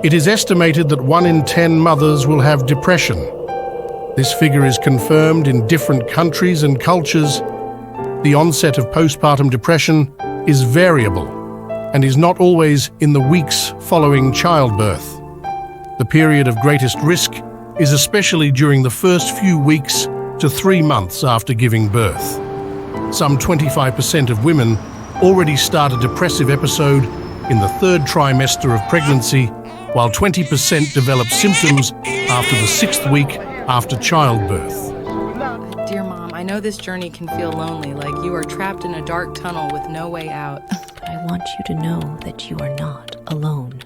It is estimated that 1 in 10 mothers will have depression. This figure is confirmed in different countries and cultures. The onset of postpartum depression is variable and is not always in the weeks following childbirth. The period of greatest risk is especially during the first few weeks to 3 months after giving birth. Some 25% of women already start a depressive episode in the 3rd trimester of pregnancy, while 20% develop symptoms after the 6th week after childbirth. Dear Mom, I know this journey can feel lonely, like you are trapped in a dark tunnel with no way out. But I want you to know that you are not alone.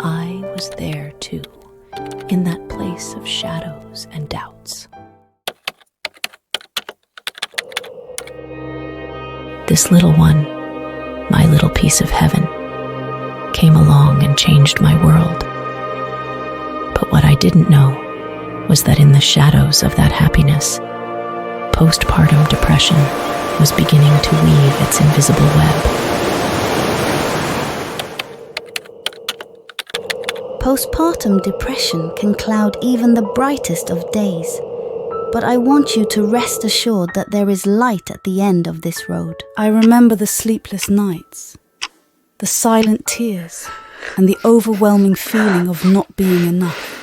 I was there too, in that place of shadows and doubts. This little one, my little piece of heaven, came along and changed my world. But what I didn't know was that in the shadows of that happiness, postpartum depression was beginning to weave its invisible web. Postpartum depression can cloud even the brightest of days. But I want you to rest assured that there is light at the end of this road. I remember the sleepless nights, the silent tears, and the overwhelming feeling of not being enough.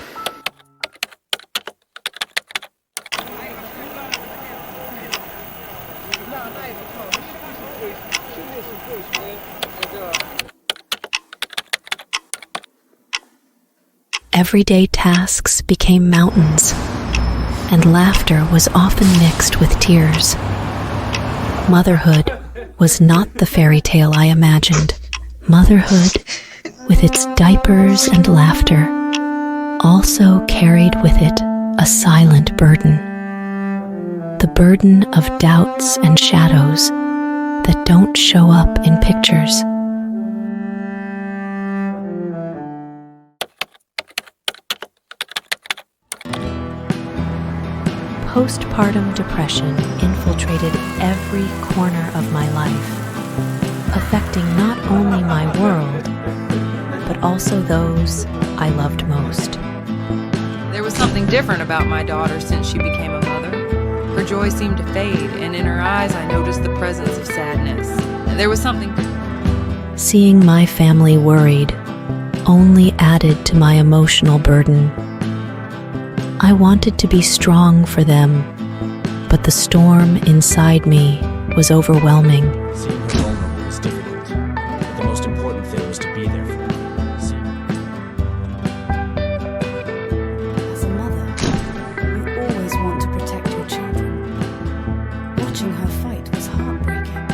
Everyday tasks became mountains, and laughter was often mixed with tears. Motherhood was not the fairy tale I imagined. Motherhood, with its diapers and laughter, also carried with it a silent burden. The burden of doubts and shadows that don't show up in pictures. Postpartum depression infiltrated every corner of my life, affecting not only my world, but also those I loved most. There was something different about my daughter since she became a mother. Her joy seemed to fade, and in her eyes I noticed the presence of sadness. There was something... Seeing my family worried only added to my emotional burden. I wanted to be strong for them, but the storm inside me was overwhelming. Seeing her vulnerable was difficult, but the most important thing was to be there for her. As a mother, you always want to protect your children. Watching her fight was heartbreaking,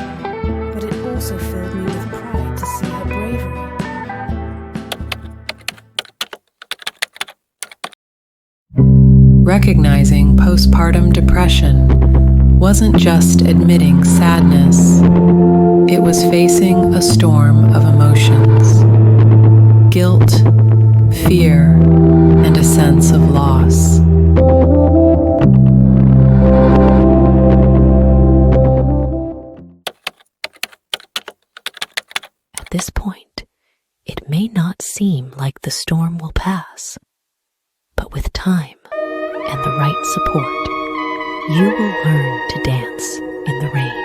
but it also filled me with pride to see her bravery. Recognizing postpartum depression wasn't just admitting sadness. It was facing a storm of emotions. Guilt, fear, and a sense of loss. At this point, it may not seem like the storm will pass, but with time and the right support, you will learn to dance in the rain.